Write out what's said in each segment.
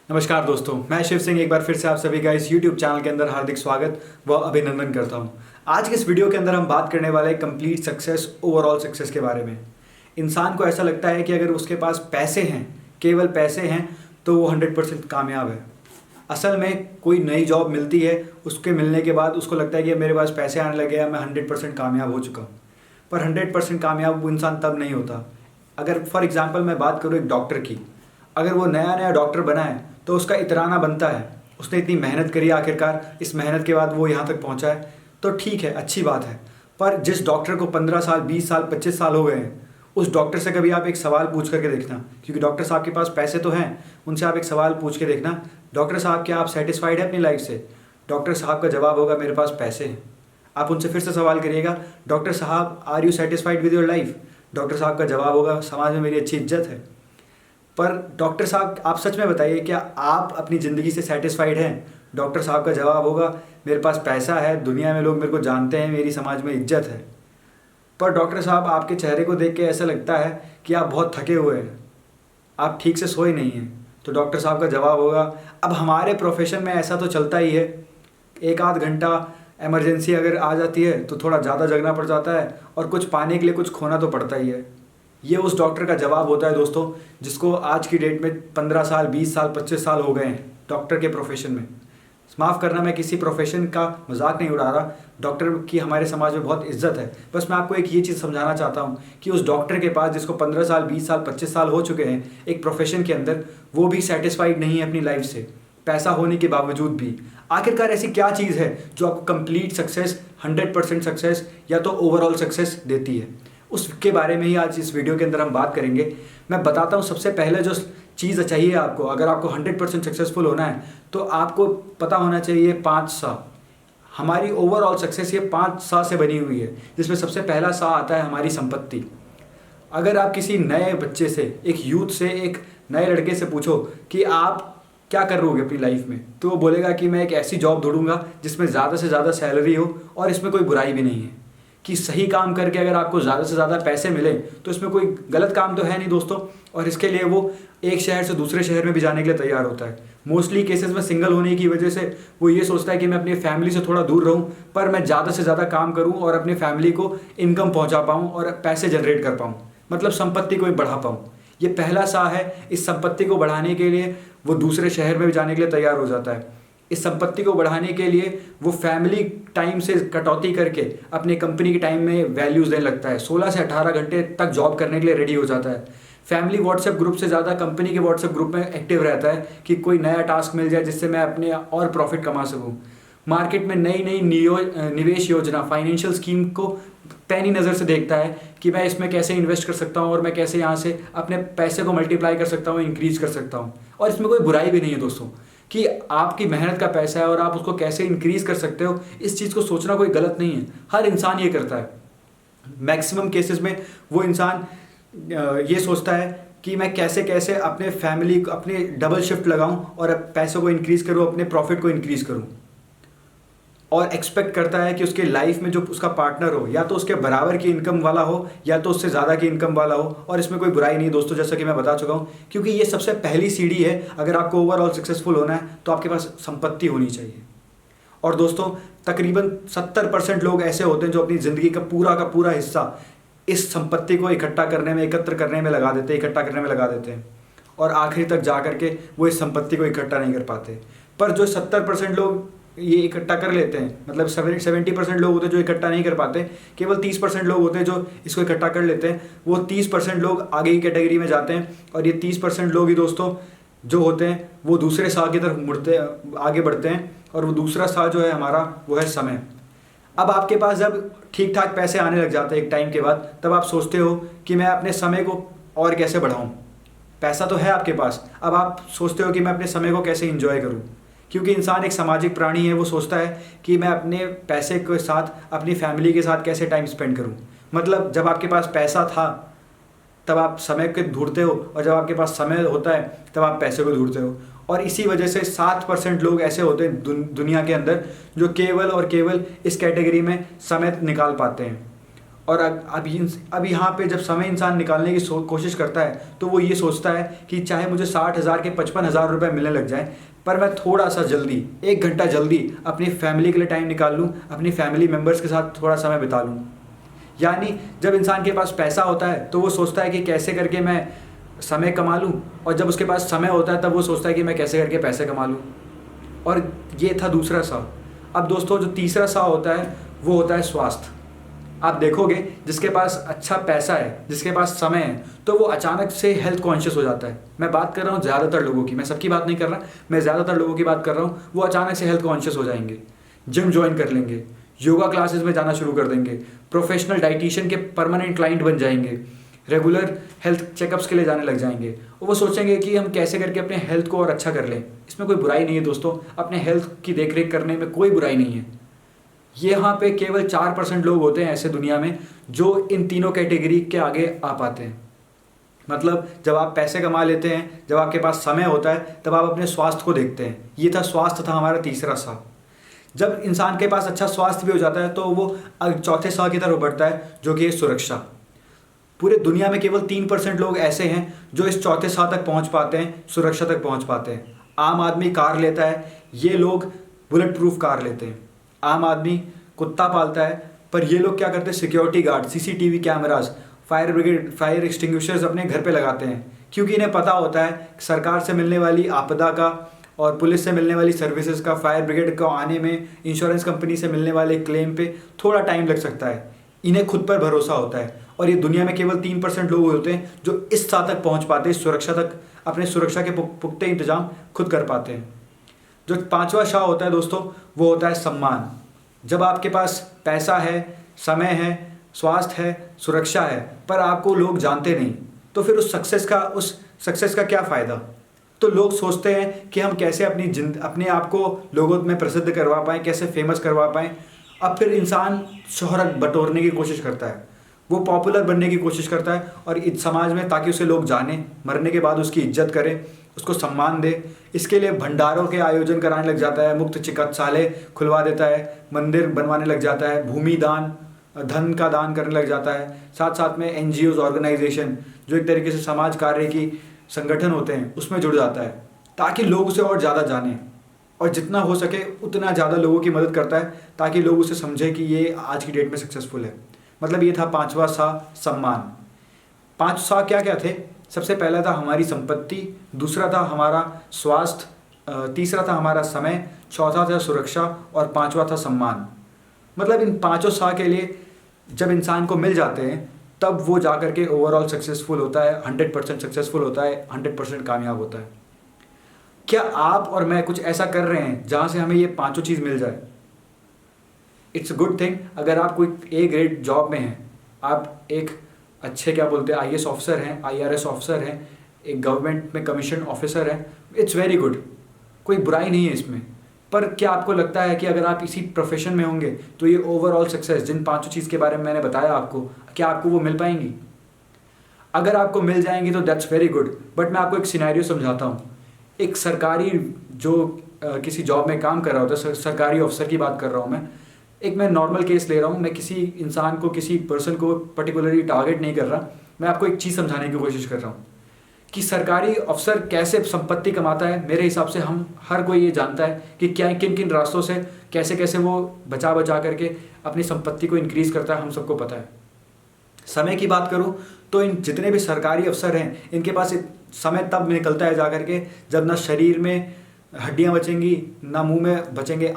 नमस्कार दोस्तों, मैं शिव सिंह एक बार फिर से आप सभी का इस YouTube चैनल के अंदर हार्दिक स्वागत व अभिनंदन करता हूं। आज के इस वीडियो के अंदर हम बात करने वाले हैं कंप्लीट सक्सेस, ओवरऑल सक्सेस के बारे में। इंसान को ऐसा लगता है कि अगर उसके पास पैसे हैं, केवल पैसे हैं, तो वो 100% कामयाब है। असल में कोई नई जॉब मिलती है, उसके मिलने के बाद उसको लगता है कि मेरे पास पैसे आने लगे हैं, मैं 100% कामयाब हो चुका हूँ। पर 100% कामयाब वो इंसान तब नहीं होता। अगर फॉर एग्जाम्पल मैं बात करूँ एक डॉक्टर की, अगर वो नया नया डॉक्टर बना है तो उसका इतराना बनता है, उसने इतनी मेहनत करी, आखिरकार इस मेहनत के बाद वो यहाँ तक पहुँचा है, तो ठीक है, अच्छी बात है। पर जिस डॉक्टर को 15 साल, 20 साल, 25 साल हो गए हैं, उस डॉक्टर से कभी आप एक सवाल पूछ करके देखना, क्योंकि डॉक्टर साहब के पास पैसे तो हैं, उनसे आप एक सवाल पूछ के देखना, डॉक्टर साहब क्या आप सेटिस्फाइड हैं अपनी लाइफ से? डॉक्टर साहब का जवाब होगा मेरे पास पैसे हैं। आप उनसे फिर से सवाल करिएगा, डॉक्टर साहब are you satisfied with your life? Doctor साहब का जवाब होगा समाज में मेरी अच्छी इज्जत है। पर डॉक्टर साहब आप सच में बताइए, क्या आप अपनी ज़िंदगी से सेटिस्फाइड हैं? डॉक्टर साहब का जवाब होगा मेरे पास पैसा है, दुनिया में लोग मेरे को जानते हैं, मेरी समाज में इज्जत है। पर डॉक्टर साहब आपके चेहरे को देख के ऐसा लगता है कि आप बहुत थके हुए हैं, आप ठीक से सोए नहीं हैं। तो डॉक्टर साहब का जवाब होगा अब हमारे प्रोफेशन में ऐसा तो चलता ही है, एक आध घंटा इमरजेंसी अगर आ जाती है तो थोड़ा ज़्यादा जगना पड़ जाता है, और कुछ पाने के लिए कुछ खोना तो पड़ता ही है। ये उस डॉक्टर का जवाब होता है दोस्तों, जिसको आज की डेट में 15 साल, 20 साल, 25 साल हो गए हैं डॉक्टर के प्रोफेशन में। माफ़ करना, मैं किसी प्रोफेशन का मजाक नहीं उड़ा रहा, डॉक्टर की हमारे समाज में बहुत इज्जत है। बस मैं आपको एक ये चीज़ समझाना चाहता हूँ कि उस डॉक्टर के पास जिसको 15 साल, 20 साल, 25 साल हो चुके हैं एक प्रोफेशन के अंदर, वो भी सेटिस्फाइड नहीं है अपनी लाइफ से, पैसा होने के बावजूद भी। आखिरकार ऐसी क्या चीज़ है जो आपको कंप्लीट सक्सेस, 100% सक्सेस या तो ओवरऑल सक्सेस देती है? उसके बारे में ही आज इस वीडियो के अंदर हम बात करेंगे। मैं बताता हूँ, सबसे पहले जो चीज़ चाहिए आपको, अगर आपको 100% सक्सेसफुल होना है तो आपको पता होना चाहिए 5 सा। हमारी ओवरऑल सक्सेस ये 5 सा से बनी हुई है, जिसमें सबसे पहला सा आता है हमारी संपत्ति। अगर आप किसी नए बच्चे से, एक यूथ से, एक नए लड़के से पूछो कि आप क्या कर रहे हो अपनी लाइफ में, तो वो बोलेगा कि मैं एक ऐसी जॉब ढूंढूंगा जिसमें ज़्यादा से ज़्यादा सैलरी हो और इसमें कोई बुराई भी नहीं है। कि सही काम करके अगर आपको ज़्यादा से ज़्यादा पैसे मिले तो इसमें कोई गलत काम तो है नहीं दोस्तों, और इसके लिए वो एक शहर से दूसरे शहर में भी जाने के लिए तैयार होता है। मोस्टली केसेस में सिंगल होने की वजह से वो ये सोचता है कि मैं अपनी फैमिली से थोड़ा दूर रहूं, पर मैं ज़्यादा से ज़्यादा काम करूं और अपनी फैमिली को इनकम पहुंचा पाऊं और पैसे जनरेट कर पाऊं, मतलब संपत्ति को बढ़ा पाऊं। ये पहला सा है। इस संपत्ति को बढ़ाने के लिए वो दूसरे शहर में भी जाने के लिए तैयार हो जाता है। इस संपत्ति को बढ़ाने के लिए वो फैमिली टाइम से कटौती करके अपनी कंपनी के टाइम में वैल्यूज़ देने लगता है। 16 से 18 घंटे तक जॉब करने के लिए रेडी हो जाता है। फैमिली व्हाट्सएप ग्रुप से ज़्यादा कंपनी के व्हाट्सएप ग्रुप में एक्टिव रहता है कि कोई नया टास्क मिल जाए जिससे मैं अपने और प्रॉफिट कमा सकूँ। मार्केट में नई नई निवेश योजना, फाइनेंशियल स्कीम को पैनी नज़र से देखता है कि मैं इसमें कैसे इन्वेस्ट कर सकता हूँ और मैं कैसे यहाँ से अपने पैसे को मल्टीप्लाई कर सकता हूँ, इंक्रीज कर सकता हूँ। और इसमें कोई बुराई भी नहीं है दोस्तों, कि आपकी मेहनत का पैसा है और आप उसको कैसे इंक्रीज कर सकते हो, इस चीज़ को सोचना कोई गलत नहीं है। हर इंसान ये करता है। मैक्सिमम केसेस में वो इंसान ये सोचता है कि मैं कैसे कैसे अपने फैमिली, अपने डबल शिफ्ट लगाऊं और पैसों को इंक्रीज करूं, अपने प्रॉफिट को इंक्रीज करूं, और एक्सपेक्ट करता है कि उसके लाइफ में जो उसका पार्टनर हो या तो उसके बराबर की इनकम वाला हो या तो उससे ज़्यादा की इनकम वाला हो। और इसमें कोई बुराई नहीं दोस्तों, जैसा कि मैं बता चुका हूँ, क्योंकि ये सबसे पहली सीढ़ी है। अगर आपको ओवरऑल सक्सेसफुल होना है तो आपके पास संपत्ति होनी चाहिए। और दोस्तों, तकरीबन 70% लोग ऐसे होते हैं जो अपनी ज़िंदगी का पूरा हिस्सा इस संपत्ति को इकट्ठा करने में, एकत्र करने में लगा देते हैं, इकट्ठा करने में लगा देते हैं, और आखिरी तक जा करके वो इस संपत्ति को इकट्ठा नहीं कर पाते। पर जो 70% लोग ये इकट्ठा कर लेते हैं, मतलब 70% लोग होते हैं जो इकट्ठा नहीं कर पाते, केवल 30% लोग होते हैं जो इसको इकट्ठा कर लेते हैं। वो 30% लोग आगे की कैटेगरी में जाते हैं, और ये 30% लोग ही दोस्तों जो होते हैं वो दूसरे सा की तरफ आगे बढ़ते हैं। और वो दूसरा सा जो है हमारा, वो है समय। अब आपके पास जब ठीक ठाक पैसे आने लग जाते हैं एक टाइम के बाद, तब आप सोचते हो कि मैं अपने समय को और कैसे बढ़ाऊँ। पैसा तो है आपके पास, अब आप सोचते हो कि मैं अपने समय को कैसे इंजॉय करूँ, क्योंकि इंसान एक सामाजिक प्राणी है। वो सोचता है कि मैं अपने पैसे के साथ अपनी फैमिली के साथ कैसे टाइम स्पेंड करूं। मतलब जब आपके पास पैसा था तब आप समय को ढूंढते हो, और जब आपके पास समय होता है तब आप पैसे को ढूंढते हो। और इसी वजह से 7% लोग ऐसे होते हैं दुनिया के अंदर जो केवल और केवल इस कैटेगरी में समय निकाल पाते हैं। और अब यहाँ पे जब समय इंसान निकालने की कोशिश करता है तो वो ये सोचता है कि चाहे मुझे 60,000 के 55,000 रुपये मिलने लग जाए, पर मैं थोड़ा सा जल्दी 1 घंटा जल्दी अपनी फैमिली के लिए टाइम निकाल लूँ, अपनी फैमिली मेम्बर्स के साथ थोड़ा समय बिता लूँ। यानी जब इंसान के पास पैसा होता है तो वो सोचता है कि कैसे करके मैं समय कमा लूँ, और जब उसके पास समय होता है तब वो सोचता है कि मैं कैसे करके पैसे कमा लूँ। और ये था दूसरा सा। अब दोस्तों जो तीसरा सा होता है वो होता है स्वास्थ्य। आप देखोगे जिसके पास अच्छा पैसा है, जिसके पास समय है, तो वो अचानक से हेल्थ कॉन्शियस हो जाता है। मैं बात कर रहा हूँ ज़्यादातर लोगों की, मैं सबकी बात नहीं कर रहा, मैं ज़्यादातर लोगों की बात कर रहा हूँ। वो अचानक से हेल्थ कॉन्शियस हो जाएंगे, जिम ज्वाइन कर लेंगे, योगा क्लासेस में जाना शुरू कर देंगे, प्रोफेशनल डाइटिशियन के परमानेंट क्लाइंट बन जाएंगे, रेगुलर हेल्थ चेकअप्स के लिए जाने लग जाएंगे। और वो सोचेंगे कि हम कैसे करके अपने हेल्थ को और अच्छा कर लें। इसमें कोई बुराई नहीं है दोस्तों, अपने हेल्थ की देखरेख करने में कोई बुराई नहीं है। यहाँ पे केवल 4% लोग होते हैं ऐसे दुनिया में जो इन तीनों कैटेगरी के आगे आ पाते हैं। मतलब जब आप पैसे कमा लेते हैं, जब आपके पास समय होता है, तब आप अपने स्वास्थ्य को देखते हैं। ये था स्वास्थ्य, था हमारा तीसरा सा। जब इंसान के पास अच्छा स्वास्थ्य भी हो जाता है तो वो चौथे सा की तरफ बढ़ता है, जो कि है सुरक्षा। पूरे दुनिया में केवल 3% लोग ऐसे हैं जो इस चौथे सा तक पहुंच पाते हैं, सुरक्षा तक पहुंच पाते हैं। आम आदमी कार लेता है, ये लोग बुलेट प्रूफ कार लेते हैं। आम आदमी कुत्ता पालता है, पर ये लोग क्या करते हैं, security guard, CCTV cameras, fire brigade, fire extinguishers अपने घर पे लगाते हैं, क्योंकि इन्हें पता होता है सरकार से मिलने वाली आपदा का और पुलिस से मिलने वाली सर्विसेज का, फायर ब्रिगेड को आने में, इंश्योरेंस कंपनी से मिलने वाले क्लेम पे थोड़ा टाइम लग सकता है। इन्हें खुद पर भरोसा होता है। और ये दुनिया में केवल 3% लोग होते हैं जो इस सा तक पहुंच पाते हैं, सुरक्षा तक, अपने सुरक्षा के पुख्ते इंतजाम खुद कर पाते हैं। जो पांचवा शाह होता है दोस्तों, वो होता है सम्मान। जब आपके पास पैसा है, समय है, स्वास्थ्य है, सुरक्षा है, पर आपको लोग जानते नहीं, तो फिर उस सक्सेस का क्या फ़ायदा। तो लोग सोचते हैं कि हम कैसे अपने आप को लोगों में प्रसिद्ध करवा पाएँ, कैसे फेमस करवा पाएँ। अब फिर इंसान शोहरत बटोरने की कोशिश करता है, वो पॉपुलर बनने की कोशिश करता है और इस समाज में, ताकि उसे लोग जाने, मरने के बाद उसकी इज्जत करें, उसको सम्मान दे। इसके लिए भंडारों के आयोजन कराने लग जाता है, मुफ्त चिकित्सालय खुलवा देता है, मंदिर बनवाने लग जाता है, भूमि दान, धन का दान करने लग जाता है। साथ साथ में एनजीओज, ऑर्गेनाइजेशन, जो एक तरीके से समाज कार्य की संगठन होते हैं, उसमें जुड़ जाता है, ताकि लोग उसे और ज़्यादा जानें, और जितना हो सके उतना ज़्यादा लोगों की मदद करता है, ताकि लोग उसे समझें कि ये आज की डेट में सक्सेसफुल है। मतलब ये था पांचवा सा, सम्मान। 5 सा क्या क्या थे? सबसे पहला था हमारी संपत्ति, दूसरा था हमारा स्वास्थ्य, तीसरा था हमारा समय, चौथा था सुरक्षा और पांचवा था सम्मान। मतलब इन पांचों सा के लिए जब इंसान को मिल जाते हैं तब वो जा कर के ओवरऑल सक्सेसफुल होता है, 100% सक्सेसफुल होता है, 100% कामयाब होता है। क्या आप और मैं कुछ ऐसा कर रहे हैं जहाँ से हमें ये पांचों चीज़ मिल जाए? It's a good thing. अगर आप कोई ए ग्रेड जॉब में हैं, आप एक अच्छे क्या बोलते हैं आईएएस ऑफिसर हैं, आईआरएस ऑफिसर हैं, एक गवर्नमेंट में कमीशन ऑफिसर हैं, इट्स वेरी गुड, कोई बुराई नहीं है इसमें। पर क्या आपको लगता है कि अगर आप इसी प्रोफेशन में होंगे तो ये ओवरऑल सक्सेस, जिन पांचों चीज़ के बारे में मैंने बताया आपको, क्या आपको वो मिल पाएंगी? अगर आपको मिल जाएंगी तो दैट्स वेरी गुड। बट मैं आपको एक सिनेरियो समझाता हूँ। एक सरकारी जो किसी जॉब में काम कर रहा होता है, सरकारी ऑफिसर की बात कर रहा हूँ मैं नॉर्मल केस ले रहा हूँ, मैं किसी इंसान को, किसी पर्सन को पर्टिकुलरली टारगेट नहीं कर रहा। मैं आपको एक चीज़ समझाने की कोशिश कर रहा हूँ कि सरकारी अफसर कैसे संपत्ति कमाता है। मेरे हिसाब से हम हर कोई ये जानता है कि क्या किन किन रास्तों से कैसे कैसे वो बचा करके अपनी संपत्ति को इंक्रीज करता है, हम सबको पता है। समय की बात करूँ तो इन जितने भी सरकारी अफसर हैं, इनके पास समय तब निकलता है जा करके जब ना शरीर में हड्डियाँ बचेंगी, ना मुँह में बचेंगे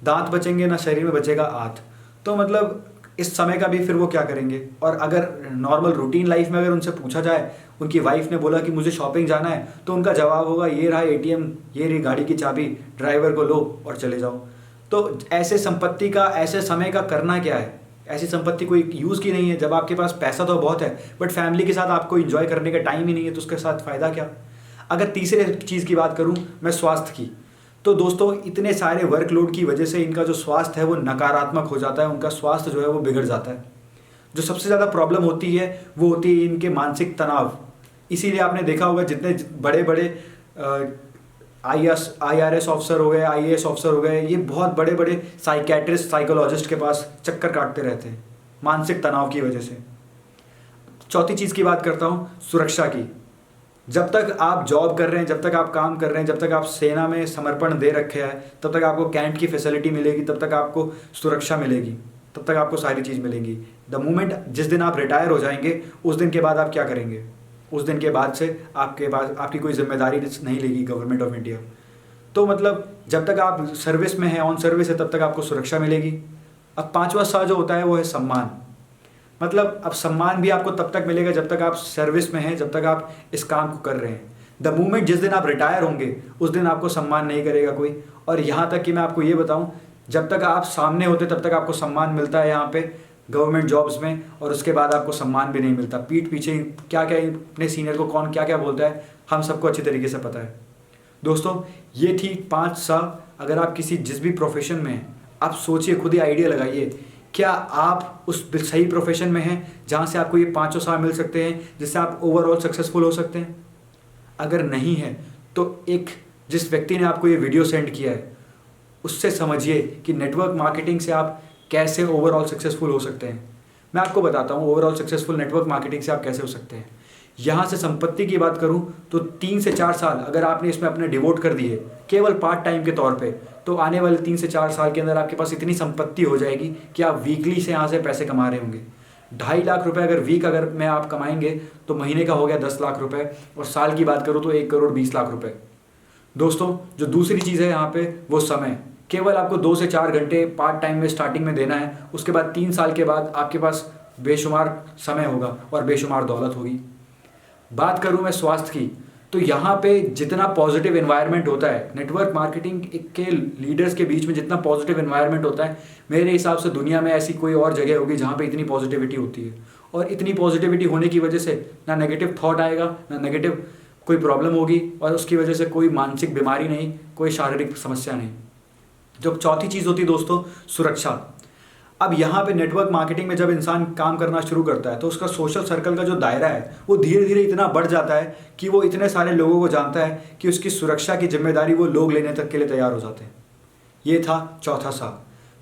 दांत बचेंगे, ना शरीर में बचेगा आंत। तो मतलब इस समय का भी फिर वो क्या करेंगे। और अगर नॉर्मल रूटीन लाइफ में अगर उनसे पूछा जाए, उनकी वाइफ ने बोला कि मुझे शॉपिंग जाना है, तो उनका जवाब होगा ये रहा एटीएम, ये रही गाड़ी की चाबी, ड्राइवर को लो और चले जाओ। तो ऐसे संपत्ति का, ऐसे समय का करना क्या है? ऐसी संपत्ति कोई यूज़ की नहीं है। जब आपके पास पैसा तो बहुत है बट फैमिली के साथ आपको इंजॉय करने का टाइम ही नहीं है, तो उसके साथ फ़ायदा क्या? अगर तीसरे चीज़ की बात करूँ मैं, स्वास्थ्य की, तो दोस्तों इतने सारे वर्कलोड की वजह से इनका जो स्वास्थ्य है वो नकारात्मक हो जाता है, उनका स्वास्थ्य जो है वो बिगड़ जाता है। जो सबसे ज़्यादा प्रॉब्लम होती है वो होती है इनके मानसिक तनाव। इसीलिए आपने देखा होगा जितने बड़े बड़े आईआरएस ऑफिसर हो गए, आईएएस ऑफिसर हो गए, ये बहुत बड़े बड़े साइकेट्रिस्ट, साइकोलॉजिस्ट के पास चक्कर काटते रहते हैं। मानसिक तनाव की वजह से। चौथी चीज़ की बात करता हूँ, सुरक्षा की। जब तक आप जॉब कर रहे हैं, जब तक आप काम कर रहे हैं, जब तक आप सेना में समर्पण दे रखे हैं, तब तक आपको कैंट की फैसिलिटी मिलेगी, तब तक आपको सुरक्षा मिलेगी, तब तक आपको सारी चीज़ मिलेंगी। द मोमेंट जिस दिन आप रिटायर हो जाएंगे, उस दिन के बाद आप क्या करेंगे? उस दिन के बाद से आपके पास आपकी कोई जिम्मेदारी नहीं लेगी गवर्नमेंट ऑफ इंडिया। तो मतलब जब तक आप सर्विस में हैं, ऑन सर्विस है, तब तक आपको सुरक्षा मिलेगी। अब पांचवा सा जो होता है वो है सम्मान। मतलब अब सम्मान भी आपको तब तक मिलेगा जब तक आप सर्विस में हैं, जब तक आप इस काम को कर रहे हैं। द मोमेंट जिस दिन आप रिटायर होंगे, उस दिन आपको सम्मान नहीं करेगा कोई। और यहाँ तक कि मैं आपको ये बताऊँ, जब तक आप सामने होते तब तक आपको सम्मान मिलता है यहाँ पे गवर्नमेंट जॉब्स में, और उसके बाद आपको सम्मान भी नहीं मिलता। पीठ पीछे क्या क्या अपने सीनियर को कौन क्या क्या बोलता है, हम सबको अच्छी तरीके से पता है। दोस्तों, ये थी 5 सा। अगर आप किसी जिस भी प्रोफेशन में हैं, आप सोचिए, खुद ही आइडिया लगाइए, क्या आप उस सही प्रोफेशन में हैं जहाँ से आपको ये 5 सा मिल सकते हैं, जिससे आप ओवरऑल सक्सेसफुल हो सकते हैं? अगर नहीं है तो एक जिस व्यक्ति ने आपको ये वीडियो सेंड किया है, उससे समझिए कि नेटवर्क मार्केटिंग से आप कैसे ओवरऑल सक्सेसफुल हो सकते हैं। मैं आपको बताता हूँ ओवरऑल सक्सेसफुल नेटवर्क मार्केटिंग से आप कैसे हो सकते हैं। यहाँ से संपत्ति की बात करूँ तो 3 से 4 साल अगर आपने इसमें अपने डिवोट कर दिए केवल पार्ट टाइम के तौर पे, तो आने वाले 3 से 4 साल के अंदर आपके पास इतनी संपत्ति हो जाएगी कि आप वीकली से यहाँ से पैसे कमा रहे होंगे। 2.5 लाख रुपए अगर वीक अगर में आप कमाएंगे तो महीने का हो गया 10 लाख रुपए, और साल की बात करूँ तो 1 करोड़ 20 लाख रुपए। दोस्तों, जो दूसरी चीज़ है यहाँ पे वो समय। केवल आपको 2 से 4 घंटे पार्ट टाइम में स्टार्टिंग में देना है। उसके बाद 3 साल के बाद आपके पास बेशुमार समय होगा और बेशुमार दौलत होगी। बात करूं मैं स्वास्थ्य की, तो यहाँ पे जितना पॉजिटिव एनवायरनमेंट होता है, नेटवर्क मार्केटिंग के लीडर्स के बीच में जितना पॉजिटिव एनवायरनमेंट होता है, मेरे हिसाब से दुनिया में ऐसी कोई और जगह होगी जहाँ पे इतनी पॉजिटिविटी होती है। और इतनी पॉजिटिविटी होने की वजह से ना नेगेटिव थॉट आएगा, ना नेगेटिव कोई प्रॉब्लम होगी, और उसकी वजह से कोई मानसिक बीमारी नहीं, कोई शारीरिक समस्या नहीं। जो चौथी चीज़ होती है दोस्तों, सुरक्षा। अब यहाँ पे नेटवर्क मार्केटिंग में जब इंसान काम करना शुरू करता है तो उसका सोशल सर्कल का जो दायरा है वो धीरे धीरे इतना बढ़ जाता है कि वो इतने सारे लोगों को जानता है कि उसकी सुरक्षा की जिम्मेदारी वो लोग लेने तक के लिए तैयार हो जाते हैं। ये था चौथा सा।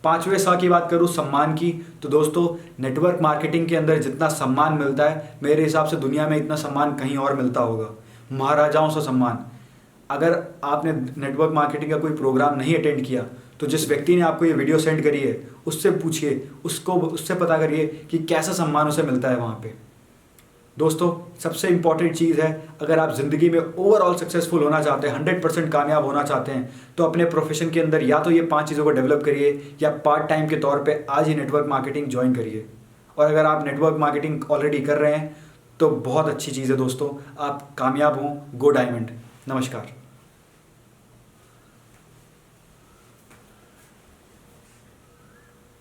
5वें सा की बात करूँ, सम्मान की, तो दोस्तों नेटवर्क मार्केटिंग के अंदर जितना सम्मान मिलता है, मेरे हिसाब से दुनिया में इतना सम्मान कहीं और मिलता होगा। महाराजाओं से सम्मान। अगर आपने नेटवर्क मार्केटिंग का कोई प्रोग्राम नहीं अटेंड किया तो जिस व्यक्ति ने आपको ये वीडियो सेंड करी है उससे पूछिए, उससे पता करिए कि कैसा सम्मान उसे मिलता है वहाँ पे। दोस्तों, सबसे इम्पॉर्टेंट चीज़ है, अगर आप ज़िंदगी में ओवरऑल सक्सेसफुल होना चाहते हैं, 100% कामयाब होना चाहते हैं, तो अपने प्रोफेशन के अंदर या तो ये 5 चीज़ों को डेवलप करिए या पार्ट टाइम के तौर पे आज ही नेटवर्क मार्केटिंग ज्वाइन करिए। और अगर आप नेटवर्क मार्केटिंग ऑलरेडी कर रहे हैं तो बहुत अच्छी चीज़ है दोस्तों, आप कामयाब हों। गो डायमंड। नमस्कार।